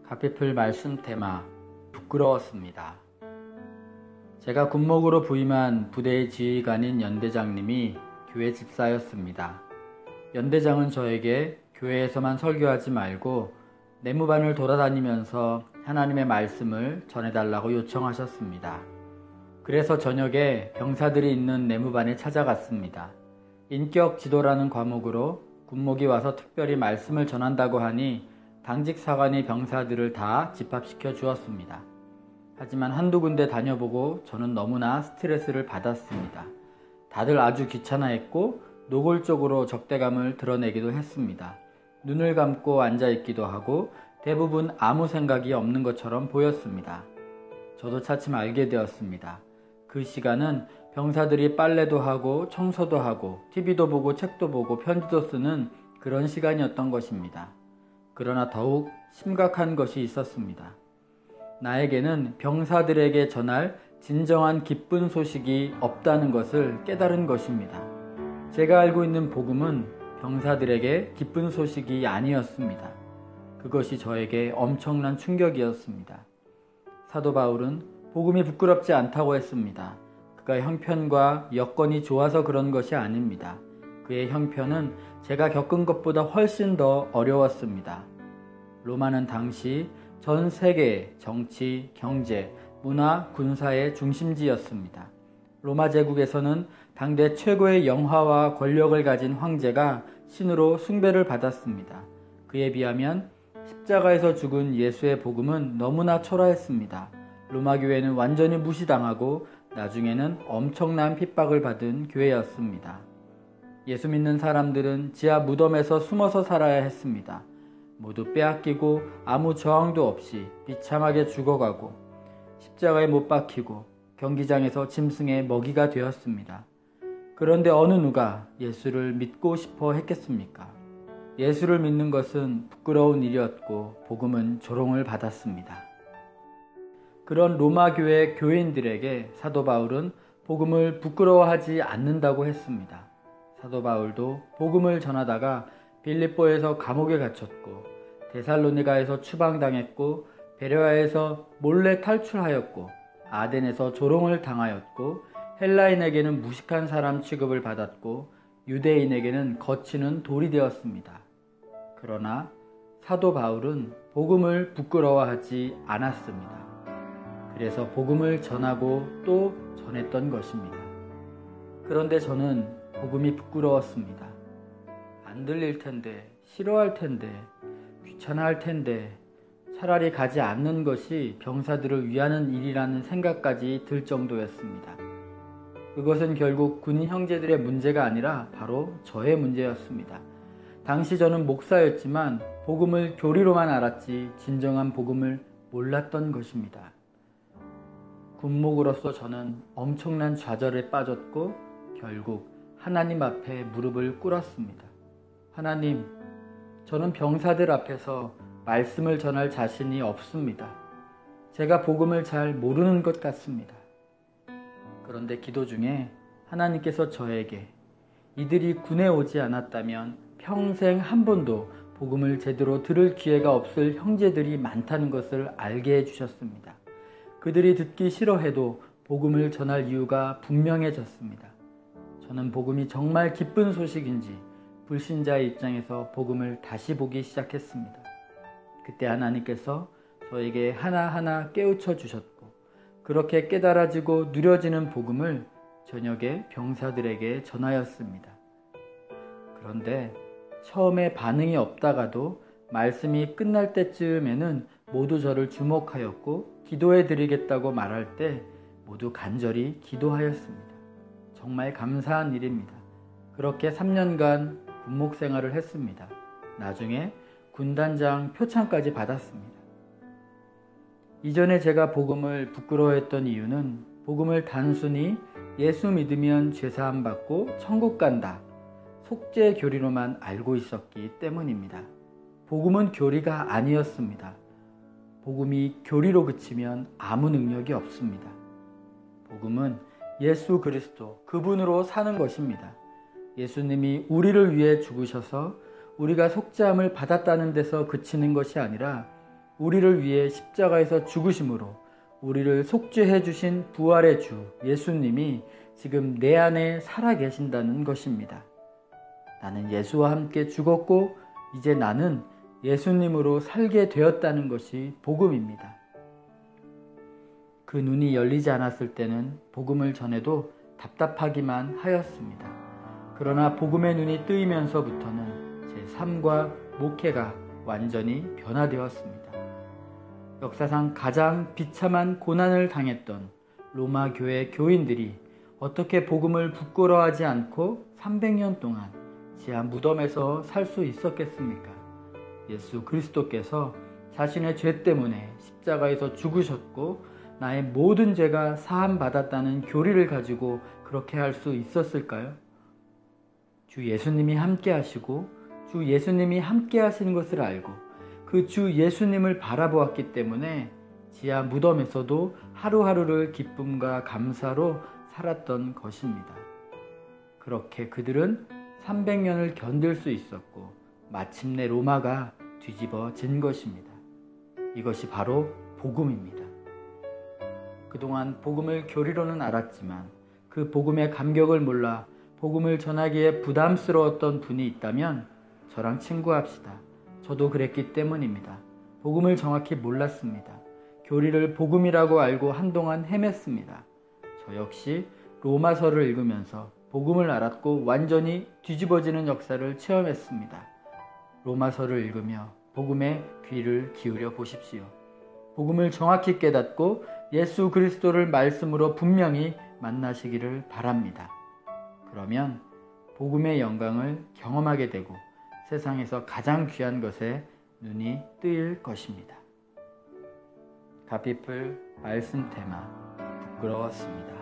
가피풀 말씀 테마 부끄러웠습니다. 제가 군목으로 부임한 부대의 지휘관인 연대장님이 교회 집사였습니다. 연대장은 저에게 교회에서만 설교하지 말고 내무반을 돌아다니면서 하나님의 말씀을 전해달라고 요청하셨습니다. 그래서 저녁에 병사들이 있는 내무반에 찾아갔습니다. 인격 지도라는 과목으로 군목이 와서 특별히 말씀을 전한다고 하니 당직 사관이 병사들을 다 집합시켜 주었습니다. 하지만 한두 군데 다녀보고 저는 너무나 스트레스를 받았습니다. 다들 아주 귀찮아했고 노골적으로 적대감을 드러내기도 했습니다. 눈을 감고 앉아있기도 하고 대부분 아무 생각이 없는 것처럼 보였습니다. 저도 차츰 알게 되었습니다. 그 시간은 병사들이 빨래도 하고 청소도 하고 TV도 보고 책도 보고 편지도 쓰는 그런 시간이었던 것입니다. 그러나 더욱 심각한 것이 있었습니다. 나에게는 병사들에게 전할 진정한 기쁜 소식이 없다는 것을 깨달은 것입니다. 제가 알고 있는 복음은 병사들에게 기쁜 소식이 아니었습니다. 그것이 저에게 엄청난 충격이었습니다. 사도 바울은 복음이 부끄럽지 않다고 했습니다. 그가 형편과 여건이 좋아서 그런 것이 아닙니다. 그의 형편은 제가 겪은 것보다 훨씬 더 어려웠습니다. 로마는 당시 전 세계의 정치, 경제, 문화, 군사의 중심지였습니다. 로마 제국에서는 당대 최고의 영화와 권력을 가진 황제가 신으로 숭배를 받았습니다. 그에 비하면 십자가에서 죽은 예수의 복음은 너무나 초라했습니다. 로마 교회는 완전히 무시당하고 나중에는 엄청난 핍박을 받은 교회였습니다. 예수 믿는 사람들은 지하 무덤에서 숨어서 살아야 했습니다. 모두 빼앗기고 아무 저항도 없이 비참하게 죽어가고 십자가에 못 박히고 경기장에서 짐승의 먹이가 되었습니다. 그런데 어느 누가 예수를 믿고 싶어 했겠습니까? 예수를 믿는 것은 부끄러운 일이었고 복음은 조롱을 받았습니다. 그런 로마 교회 교인들에게 사도 바울은 복음을 부끄러워하지 않는다고 했습니다. 사도 바울도 복음을 전하다가 빌립보에서 감옥에 갇혔고 데살로니가에서 추방당했고 베레아에서 몰래 탈출하였고 아덴에서 조롱을 당하였고 헬라인에게는 무식한 사람 취급을 받았고 유대인에게는 거치는 돌이 되었습니다. 그러나 사도 바울은 복음을 부끄러워하지 않았습니다. 그래서 복음을 전하고 또 전했던 것입니다. 그런데 저는 복음이 부끄러웠습니다. 안 들릴 텐데, 싫어할 텐데, 귀찮아할 텐데, 차라리 가지 않는 것이 병사들을 위하는 일이라는 생각까지 들 정도였습니다. 그것은 결국 군인 형제들의 문제가 아니라 바로 저의 문제였습니다. 당시 저는 목사였지만 복음을 교리로만 알았지 진정한 복음을 몰랐던 것입니다. 군목으로서 저는 엄청난 좌절에 빠졌고 결국 하나님 앞에 무릎을 꿇었습니다. 하나님, 저는 병사들 앞에서 말씀을 전할 자신이 없습니다. 제가 복음을 잘 모르는 것 같습니다. 그런데 기도 중에 하나님께서 저에게 이들이 군에 오지 않았다면 평생 한 번도 복음을 제대로 들을 기회가 없을 형제들이 많다는 것을 알게 해주셨습니다. 그들이 듣기 싫어해도 복음을 전할 이유가 분명해졌습니다. 저는 복음이 정말 기쁜 소식인지 불신자의 입장에서 복음을 다시 보기 시작했습니다. 그때 하나님께서 저에게 하나하나 깨우쳐 주셨고 그렇게 깨달아지고 누려지는 복음을 저녁에 병사들에게 전하였습니다. 그런데 처음에 반응이 없다가도 말씀이 끝날 때쯤에는 모두 저를 주목하였고 기도해 드리겠다고 말할 때 모두 간절히 기도하였습니다. 정말 감사한 일입니다. 그렇게 3년간 군목 생활을 했습니다. 나중에 군단장 표창까지 받았습니다. 이전에 제가 복음을 부끄러워했던 이유는 복음을 단순히 예수 믿으면 죄사함 받고 천국 간다, 속죄 교리로만 알고 있었기 때문입니다. 복음은 교리가 아니었습니다. 복음이 교리로 그치면 아무 능력이 없습니다. 복음은 예수 그리스도, 그분으로 사는 것입니다. 예수님이 우리를 위해 죽으셔서 우리가 속죄함을 받았다는 데서 그치는 것이 아니라 우리를 위해 십자가에서 죽으심으로 우리를 속죄해 주신 부활의 주 예수님이 지금 내 안에 살아계신다는 것입니다. 나는 예수와 함께 죽었고 이제 나는 예수님으로 살게 되었다는 것이 복음입니다. 그 눈이 열리지 않았을 때는 복음을 전해도 답답하기만 하였습니다. 그러나 복음의 눈이 뜨이면서부터는 제 삶과 목회가 완전히 변화되었습니다. 역사상 가장 비참한 고난을 당했던 로마 교회 교인들이 어떻게 복음을 부끄러워하지 않고 300년 동안 지하 무덤에서 살 수 있었겠습니까? 예수 그리스도께서 자신의 죄 때문에 십자가에서 죽으셨고 나의 모든 죄가 사함받았다는 교리를 가지고 그렇게 할 수 있었을까요? 주 예수님이 함께 하시고 주 예수님이 함께 하시는 것을 알고 그 주 예수님을 바라보았기 때문에 지하 무덤에서도 하루하루를 기쁨과 감사로 살았던 것입니다. 그렇게 그들은 300년을 견딜 수 있었고 마침내 로마가 뒤집어진 것입니다. 이것이 바로 복음입니다. 그동안 복음을 교리로는 알았지만 그 복음의 감격을 몰라 복음을 전하기에 부담스러웠던 분이 있다면 저랑 친구합시다. 저도 그랬기 때문입니다. 복음을 정확히 몰랐습니다. 교리를 복음이라고 알고 한동안 헤맸습니다. 저 역시 로마서를 읽으면서 복음을 알았고 완전히 뒤집어지는 역사를 체험했습니다. 로마서를 읽으며 복음에 귀를 기울여 보십시오. 복음을 정확히 깨닫고 예수 그리스도를 말씀으로 분명히 만나시기를 바랍니다. 그러면 복음의 영광을 경험하게 되고 세상에서 가장 귀한 것에 눈이 뜨일 것입니다. 가피풀 말씀 테마 부끄러웠습니다.